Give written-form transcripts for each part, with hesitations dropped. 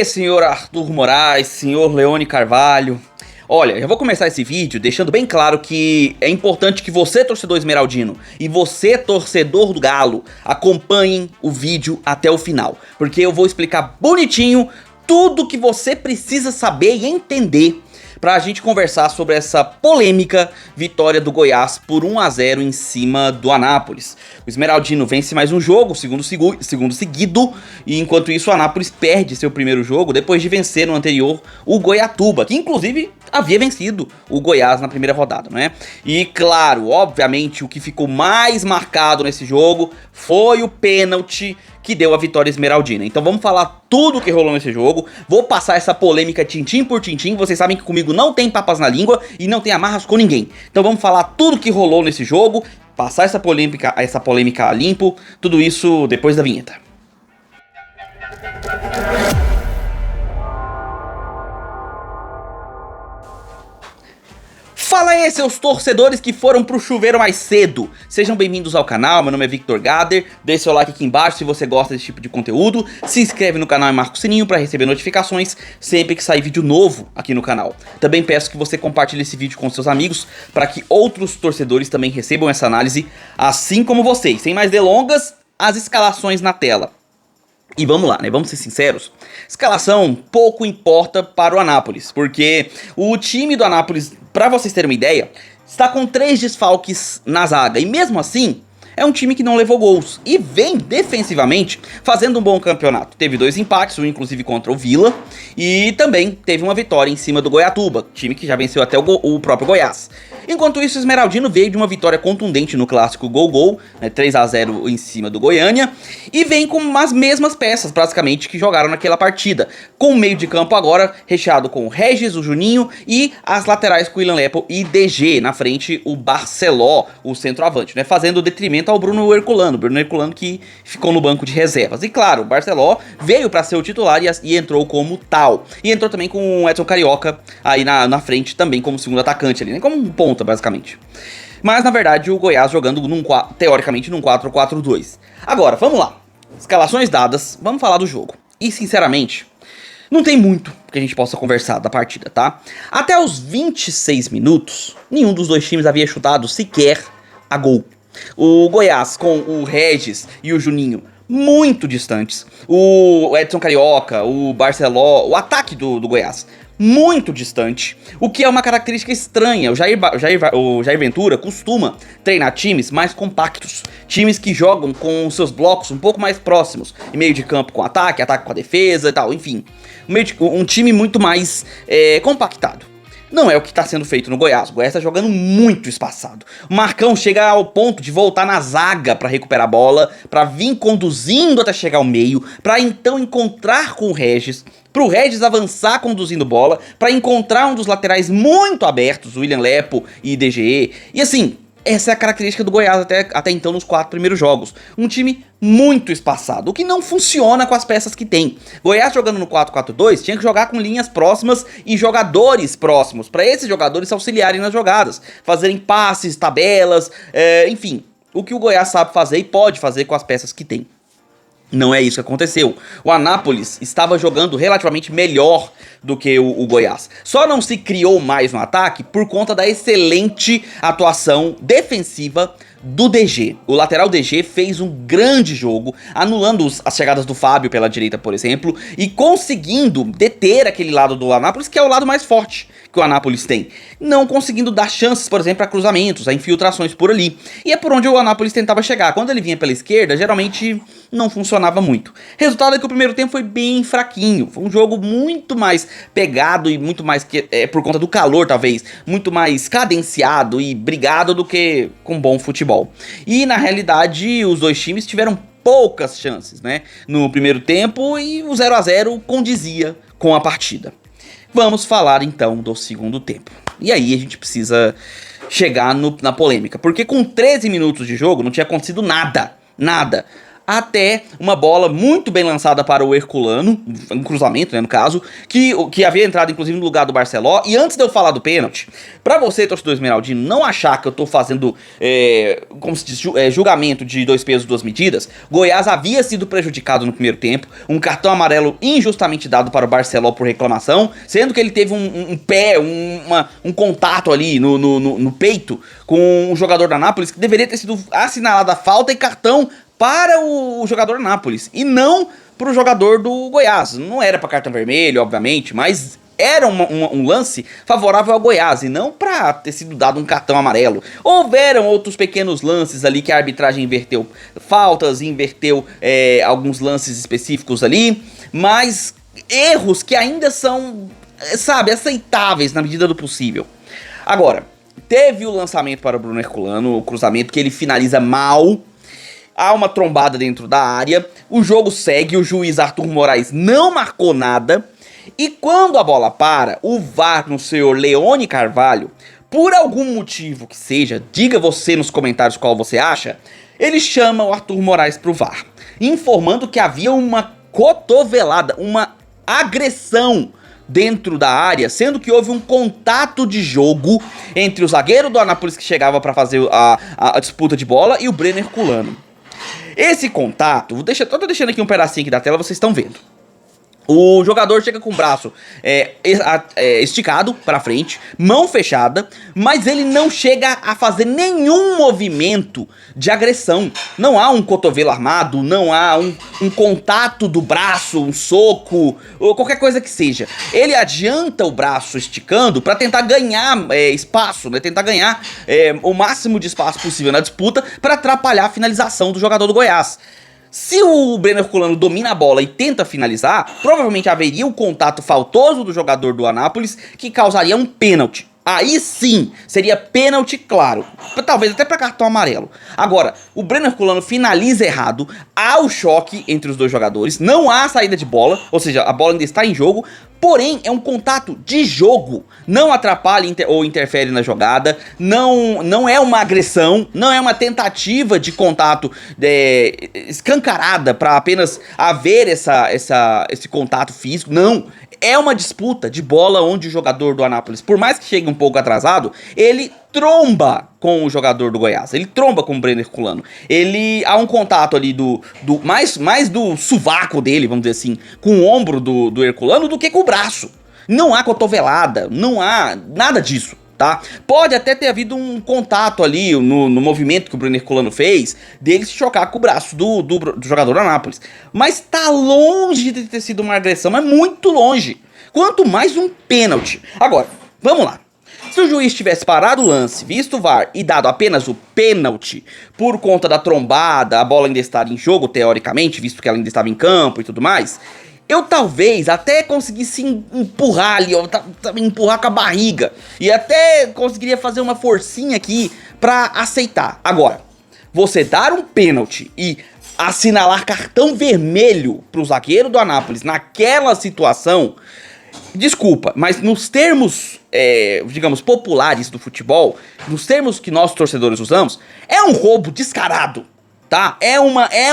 Senhor Arthur Moraes, senhor Leone Carvalho. Olha, eu vou começar esse vídeo deixando bem claro que é importante que você, torcedor esmeraldino, e você, torcedor do Galo, acompanhem o vídeo até o final, porque eu vou explicar bonitinho tudo que você precisa saber e entender pra gente conversar sobre essa polêmica vitória do Goiás por 1 a 0 em cima do Anápolis. O esmeraldino vence mais um jogo, segundo seguido, e enquanto isso o Anápolis perde seu primeiro jogo depois de vencer no anterior o Goiatuba, que inclusive havia vencido o Goiás na primeira rodada, não é? E claro, obviamente, o que ficou mais marcado nesse jogo foi o pênalti que deu a vitória esmeraldina. Então vamos falar tudo o que rolou nesse jogo, vou passar essa polêmica tintim por tintim, vocês sabem que comigo não tem papas na língua e não tem amarras com ninguém. Então vamos falar tudo que rolou nesse jogo, passar essa polêmica a limpo, tudo isso depois da vinheta. Fala aí, seus torcedores que foram pro chuveiro mais cedo. Sejam bem-vindos ao canal, meu nome é Victor Gader. Deixe seu like aqui embaixo se você gosta desse tipo de conteúdo. Se inscreve no canal e marca o sininho para receber notificações sempre que sair vídeo novo aqui no canal. Também peço que você compartilhe esse vídeo com seus amigos para que outros torcedores também recebam essa análise, assim como vocês. Sem mais delongas, as escalações na tela. E vamos lá, né? Vamos ser sinceros. Escalação pouco importa para o Anápolis, porque o time do Anápolis, para vocês terem uma ideia, está com 3 desfalques na zaga. E mesmo assim, é um time que não levou gols e vem defensivamente fazendo um bom campeonato. Teve 2 empates, um inclusive contra o Vila, e também teve uma vitória em cima do Goiatuba, time que já venceu até o próprio Goiás. Enquanto isso, o esmeraldino veio de uma vitória contundente no clássico Gol-Gol, né, 3 a 0 em cima do Goiânia, e vem com as mesmas peças, praticamente, que jogaram naquela partida, com o meio de campo agora recheado com o Regis, o Juninho, e as laterais com o William Lepo e DG, na frente o Barceló, o centroavante, né, fazendo detrimento ao Bruno Herculano que ficou no banco de reservas. E claro, o Barceló veio para ser o titular e entrou como tal, e entrou também com o Edson Carioca aí na frente também como segundo atacante ali, né, como um ponto basicamente. Mas na verdade o Goiás jogando teoricamente num 4-4-2. Agora, vamos lá. Escalações dadas, vamos falar do jogo. E sinceramente, não tem muito que a gente possa conversar da partida, tá? Até os 26 minutos, nenhum dos dois times havia chutado sequer a gol. O Goiás com o Regis e o Juninho muito distantes. O Edson Carioca, o Barceló, o ataque do Goiás muito distante, o que é uma característica estranha. O Jair Ventura costuma treinar times mais compactos, times que jogam com seus blocos um pouco mais próximos, em meio de campo com ataque com a defesa e tal, enfim, um time muito mais compactado. Não é o que está sendo feito no Goiás. O Goiás está jogando muito espaçado. O Marcão chega ao ponto de voltar na zaga para recuperar a bola, para vir conduzindo até chegar ao meio, para então encontrar com o Regis, para o Regis avançar conduzindo bola, para encontrar um dos laterais muito abertos, o William Lepo e DGE. E assim, essa é a característica do Goiás até então nos 4 primeiros jogos. Um time muito espaçado, o que não funciona com as peças que tem. Goiás jogando no 4-4-2 tinha que jogar com linhas próximas e jogadores próximos, para esses jogadores auxiliarem nas jogadas, fazerem passes, tabelas, enfim, o que o Goiás sabe fazer e pode fazer com as peças que tem. Não é isso que aconteceu. O Anápolis estava jogando relativamente melhor do que o Goiás. Só não se criou mais no ataque por conta da excelente atuação defensiva do DG. O lateral DG fez um grande jogo, anulando as chegadas do Fábio pela direita, por exemplo, e conseguindo deter aquele lado do Anápolis, que é o lado mais forte que o Anápolis tem, não conseguindo dar chances, por exemplo, a cruzamentos, a infiltrações por ali. E é por onde o Anápolis tentava chegar. Quando ele vinha pela esquerda, geralmente não funcionava muito. Resultado é que o primeiro tempo foi bem fraquinho. Foi um jogo muito mais pegado e muito mais, por conta do calor talvez, muito mais cadenciado e brigado do que com bom futebol. E na realidade os dois times tiveram poucas chances, né, no primeiro tempo, e o 0 a 0 condizia com a partida. Vamos falar então do segundo tempo. E aí a gente precisa chegar na polêmica, porque com 13 minutos de jogo não tinha acontecido nada. até uma bola muito bem lançada para o Herculano, um cruzamento, né, no caso, que havia entrado inclusive no lugar do Barceló. E antes de eu falar do pênalti, pra você, torcedor esmeraldino, não achar que eu tô fazendo, como se diz, julgamento de dois pesos, duas medidas, Goiás havia sido prejudicado no primeiro tempo, um cartão amarelo injustamente dado para o Barceló por reclamação, sendo que ele teve um contato ali no peito com um jogador da Nápoles que deveria ter sido assinalada a falta e cartão para o jogador da Nápoles e não para o jogador do Goiás. Não era para cartão vermelho, obviamente, mas era um lance favorável ao Goiás e não para ter sido dado um cartão amarelo. Houveram outros pequenos lances ali que a arbitragem inverteu faltas, inverteu alguns lances específicos ali, mas erros que ainda são, sabe, aceitáveis na medida do possível. Agora, teve o lançamento para o Bruno Herculano, o cruzamento que ele finaliza mal. Há uma trombada dentro da área, o jogo segue, o juiz Arthur Moraes não marcou nada. E quando a bola para, o VAR no senhor Leone Carvalho, por algum motivo que seja, diga você nos comentários qual você acha, ele chama o Arthur Moraes pro VAR, informando que havia uma cotovelada, uma agressão dentro da área, sendo que houve um contato de jogo entre o zagueiro do Anápolis que chegava para fazer a disputa de bola e o Breno Herculano. Esse contato, eu tô deixando aqui um pedacinho aqui da tela, vocês estão vendo. O jogador chega com o braço esticado pra frente, mão fechada, mas ele não chega a fazer nenhum movimento de agressão. Não há um cotovelo armado, não há um contato do braço, um soco, ou qualquer coisa que seja. Ele adianta o braço esticando pra tentar ganhar espaço, né? Tentar ganhar o máximo de espaço possível na disputa pra atrapalhar a finalização do jogador do Goiás. Se o Breno Herculano domina a bola e tenta finalizar, provavelmente haveria um contato faltoso do jogador do Anápolis que causaria um pênalti. Aí sim, seria pênalti claro, talvez até para cartão amarelo. Agora, o Breno Herculano finaliza errado, há o choque entre os dois jogadores, não há saída de bola, ou seja, a bola ainda está em jogo, porém é um contato de jogo, não atrapalha ou interfere na jogada, não é uma agressão, não é uma tentativa de contato escancarada para apenas haver esse contato físico, não. É uma disputa de bola onde o jogador do Anápolis, por mais que chegue um pouco atrasado, ele tromba com o jogador do Goiás. Ele tromba com o Breno Herculano. Há um contato ali mais do sovaco dele, vamos dizer assim, com o ombro do Herculano do que com o braço. Não há cotovelada, não há nada disso. Tá? Pode até ter havido um contato ali no movimento que o Breno Herculano fez, dele se chocar com o braço do jogador do Anápolis. Mas tá longe de ter sido uma agressão, mas muito longe. Quanto mais um pênalti. Agora, vamos lá. Se o juiz tivesse parado o lance, visto o VAR e dado apenas o pênalti por conta da trombada, a bola ainda estar em jogo, teoricamente, visto que ela ainda estava em campo e tudo mais, eu talvez até conseguisse empurrar ali, empurrar com a barriga. E até conseguiria fazer uma forcinha aqui pra aceitar. Agora, você dar um pênalti e assinalar cartão vermelho pro zagueiro do Anápolis naquela situação, desculpa, mas nos termos, digamos, populares do futebol, nos termos que nós torcedores usamos, é um roubo descarado, tá? É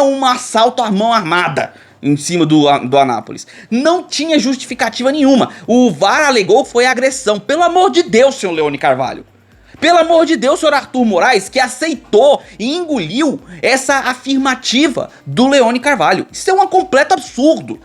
um assalto à mão armada em cima do Anápolis. Não tinha justificativa nenhuma. O VAR alegou que foi agressão. Pelo amor de Deus, senhor Leone Carvalho. Pelo amor de Deus, senhor Arthur Moraes, que aceitou e engoliu essa afirmativa do Leone Carvalho. Isso é um completo absurdo.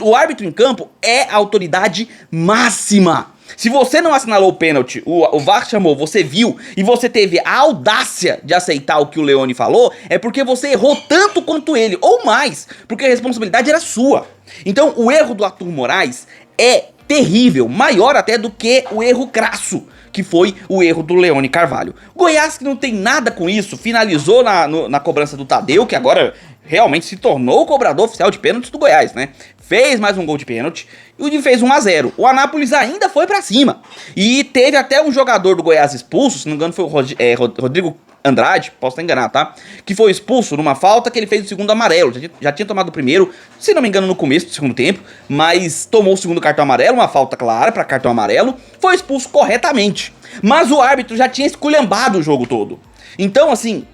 O árbitro em campo é a autoridade máxima. Se você não assinalou o pênalti, o VAR chamou, você viu e você teve a audácia de aceitar o que o Leone falou, é porque você errou tanto quanto ele, ou mais, porque a responsabilidade era sua. Então o erro do Arthur Moraes é terrível, maior até do que o erro crasso, que foi o erro do Leone Carvalho. Goiás, que não tem nada com isso, finalizou na cobrança do Tadeu, que agora realmente se tornou o cobrador oficial de pênaltis do Goiás, né? Fez mais um gol de pênalti e fez 1-0. O Anápolis ainda foi pra cima. E teve até um jogador do Goiás expulso, se não me engano foi o Rodrigo Andrade, posso estar enganado, tá? Que foi expulso numa falta que ele fez o segundo amarelo. Já tinha tomado o primeiro, se não me engano, no começo do segundo tempo, mas tomou o segundo cartão amarelo, uma falta clara pra cartão amarelo, foi expulso corretamente. Mas o árbitro já tinha esculhambado o jogo todo. Então, assim,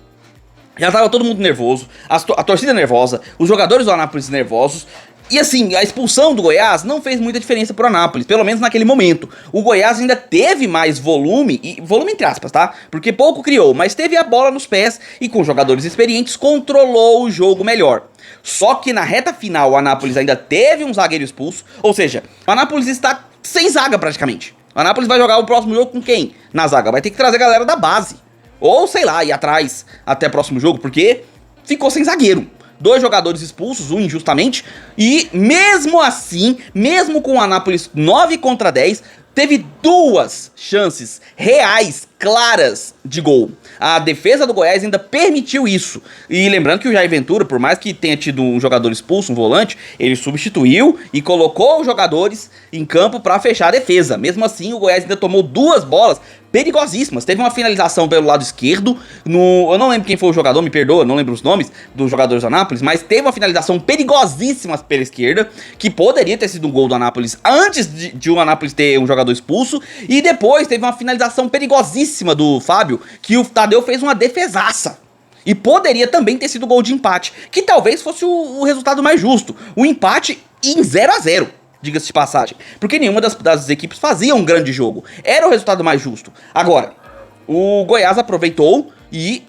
Já tava todo mundo nervoso, a torcida nervosa, os jogadores do Anápolis nervosos. E assim, a expulsão do Goiás não fez muita diferença pro Anápolis, pelo menos naquele momento. O Goiás ainda teve mais volume, e volume entre aspas, tá? Porque pouco criou, mas teve a bola nos pés e com jogadores experientes controlou o jogo melhor. Só que na reta final o Anápolis ainda teve um zagueiro expulso, ou seja, o Anápolis está sem zaga praticamente. O Anápolis vai jogar o próximo jogo com quem? Na zaga, vai ter que trazer a galera da base. Ou sei lá, ir atrás até o próximo jogo, porque ficou sem zagueiro. 2 jogadores expulsos, um injustamente, e mesmo assim, mesmo com o Anápolis 9 contra 10, teve 2 chances reais, claras, de gol. A defesa do Goiás ainda permitiu isso. E lembrando que o Jair Ventura, por mais que tenha tido um jogador expulso, um volante, ele substituiu e colocou os jogadores em campo para fechar a defesa. Mesmo assim, o Goiás ainda tomou 2 bolas perigosíssimas. Teve uma finalização pelo lado esquerdo, eu não lembro quem foi o jogador, me perdoa, não lembro os nomes dos jogadores do Anápolis, mas teve uma finalização perigosíssima pela esquerda, que poderia ter sido um gol do Anápolis antes de o Anápolis ter um jogador expulso, e depois teve uma finalização perigosíssima do Fábio, que o Tadeu fez uma defesaça. E poderia também ter sido gol de empate, que talvez fosse o resultado mais justo. O empate em 0-0. Diga-se de passagem, porque nenhuma das equipes fazia um grande jogo. Era o resultado mais justo. Agora, o Goiás aproveitou e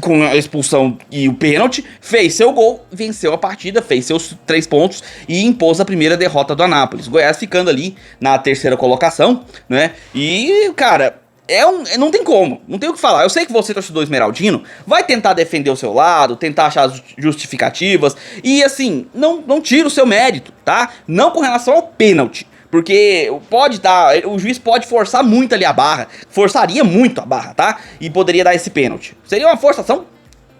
com a expulsão e o pênalti, fez seu gol, venceu a partida, fez seus 3 pontos e impôs a primeira derrota do Anápolis. O Goiás ficando ali na 3ª colocação, né? E, cara, não tem como, não tem o que falar. Eu sei que você, torcedor esmeraldino, vai tentar defender o seu lado, tentar achar justificativas, e assim, não tira o seu mérito, tá? Não com relação ao pênalti, porque o juiz pode forçar muito ali a barra, forçaria muito a barra, tá? E poderia dar esse pênalti. Seria uma forçação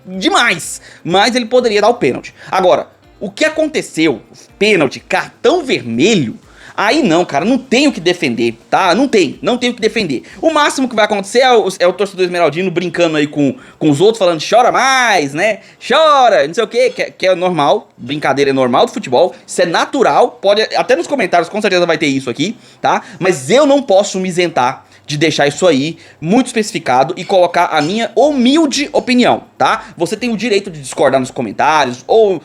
demais, mas ele poderia dar o pênalti. Agora, o que aconteceu, pênalti, cartão vermelho, aí não, cara, não tem o que defender, tá? Não tem o que defender. O máximo que vai acontecer é o torcedor esmeraldino brincando aí com os outros, falando chora mais, né? Chora, não sei o que é normal, brincadeira é normal do futebol, isso é natural, pode, até nos comentários com certeza vai ter isso aqui, tá? Mas eu não posso me isentar de deixar isso aí muito especificado e colocar a minha humilde opinião, tá? Você tem o direito de discordar nos comentários ou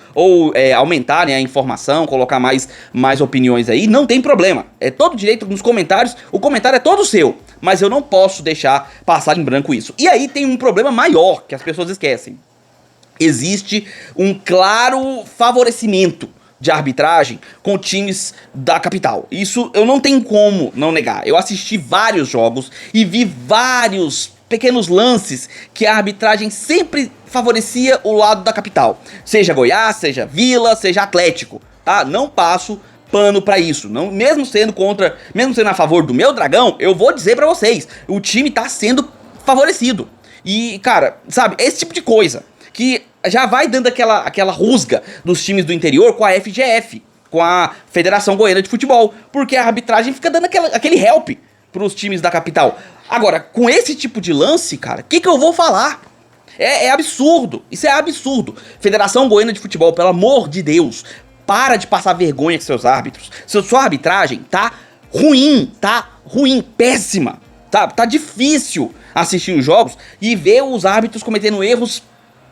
aumentar, né, a informação, colocar mais opiniões aí, não tem problema. É todo direito nos comentários, o comentário é todo seu, mas eu não posso deixar passar em branco isso. E aí tem um problema maior que as pessoas esquecem. Existe um claro favorecimento de arbitragem com times da capital. Isso eu não tenho como não negar. Eu assisti vários jogos e vi vários pequenos lances que a arbitragem sempre favorecia o lado da capital. Seja Goiás, seja Vila, seja Atlético, tá? Não passo pano pra isso. Não, mesmo sendo a favor do meu Dragão, eu vou dizer pra vocês, o time tá sendo favorecido. E, cara, sabe, esse tipo de coisa que já vai dando aquela rusga dos times do interior com a FGF, com a Federação Goiana de Futebol, porque a arbitragem fica dando aquele help pros times da capital. Agora, com esse tipo de lance, cara, o que eu vou falar? É absurdo, isso é absurdo. Federação Goiana de Futebol, pelo amor de Deus, para de passar vergonha com seus árbitros. Sua arbitragem tá ruim, péssima, tá difícil assistir os jogos e ver os árbitros cometendo erros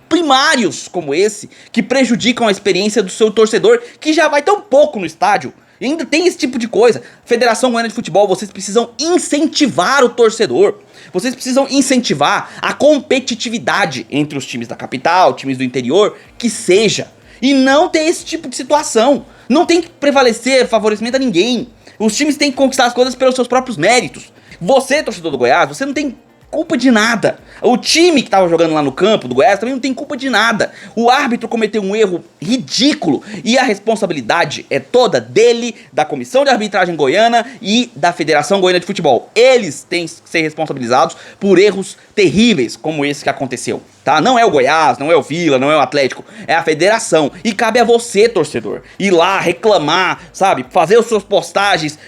primários como esse, que prejudicam a experiência do seu torcedor, que já vai tão pouco no estádio. E ainda tem esse tipo de coisa. Federação Goiana de Futebol, vocês precisam incentivar o torcedor. Vocês precisam incentivar a competitividade entre os times da capital, times do interior, que seja. E não ter esse tipo de situação. Não tem que prevalecer favorecimento a ninguém. Os times têm que conquistar as coisas pelos seus próprios méritos. Você, torcedor do Goiás, você não tem culpa de nada. O time que tava jogando lá no campo do Goiás também não tem culpa de nada. O árbitro cometeu um erro ridículo e a responsabilidade é toda dele, da Comissão de Arbitragem Goiana e da Federação Goiana de Futebol. Eles têm que ser responsabilizados por erros terríveis como esse que aconteceu, tá? Não é o Goiás, não é o Vila, não é o Atlético, é a Federação. E cabe a você, torcedor, ir lá reclamar, sabe? Fazer as suas postagens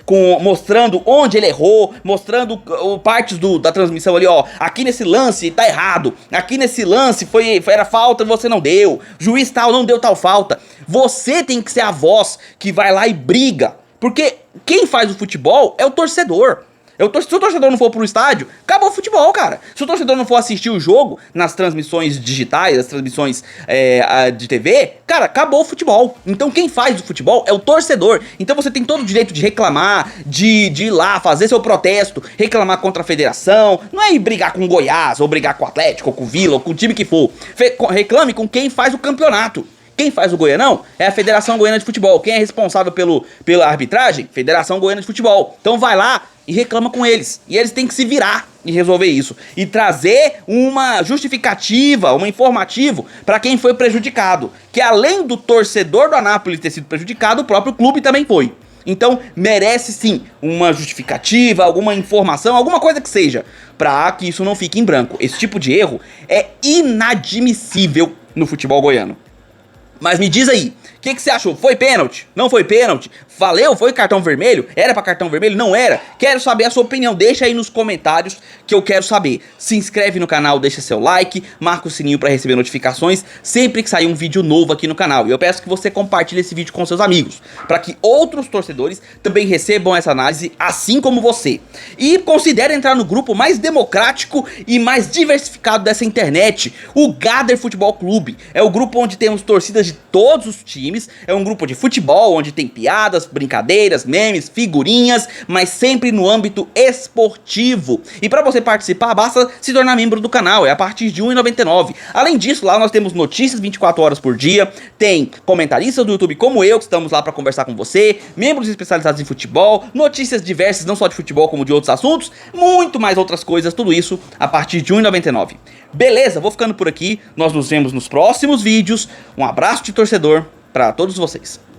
mostrando onde ele errou, mostrando partes da transmissão ali, ó. Aqui nesse lance tá errado, aqui nesse lance era falta e você não deu, juiz tal não deu tal falta. Você tem que ser a voz que vai lá e briga, porque quem faz o futebol é o torcedor. Se o torcedor não for pro estádio, acabou o futebol, cara. Se o torcedor não for assistir o jogo nas transmissões digitais, as transmissões de TV, cara, acabou o futebol. Então quem faz o futebol é o torcedor. Então você tem todo o direito de reclamar, de ir lá, fazer seu protesto, reclamar contra a federação. Não é ir brigar com o Goiás, ou brigar com o Atlético, ou com o Vila, ou com o time que for. Reclame com quem faz o campeonato. Quem faz o Goianão é a Federação Goiana de Futebol. Quem é responsável pela arbitragem? Federação Goiana de Futebol. Então vai lá e reclama com eles. E eles têm que se virar e resolver isso. E trazer uma justificativa, um informativo para quem foi prejudicado. Que além do torcedor do Anápolis ter sido prejudicado, o próprio clube também foi. Então merece sim uma justificativa, alguma informação, alguma coisa que seja, para que isso não fique em branco. Esse tipo de erro é inadmissível no futebol goiano. Mas me diz aí, o que você achou? Foi pênalti? Não foi pênalti? Valeu? Foi cartão vermelho? Era pra cartão vermelho? Não era? Quero saber a sua opinião, deixa aí nos comentários que eu quero saber. Se inscreve no canal, deixa seu like, marca o sininho pra receber notificações sempre que sair um vídeo novo aqui no canal. E eu peço que você compartilhe esse vídeo com seus amigos, pra que outros torcedores também recebam essa análise, assim como você. E considere entrar no grupo mais democrático e mais diversificado dessa internet, o Gader Futebol Clube. É o grupo onde temos torcidas de todos os times, é um grupo de futebol onde tem piadas, brincadeiras, memes, figurinhas, mas sempre no âmbito esportivo. E para você participar, basta se tornar membro do canal, é a partir de R$ 1,99. Além disso, lá nós temos notícias 24 horas por dia, tem comentaristas do YouTube como eu, que estamos lá para conversar com você, membros especializados em futebol, notícias diversas, não só de futebol como de outros assuntos, muito mais outras coisas, tudo isso a partir de R$ 1,99. Beleza, vou ficando por aqui, nós nos vemos nos próximos vídeos, um abraço de torcedor para todos vocês.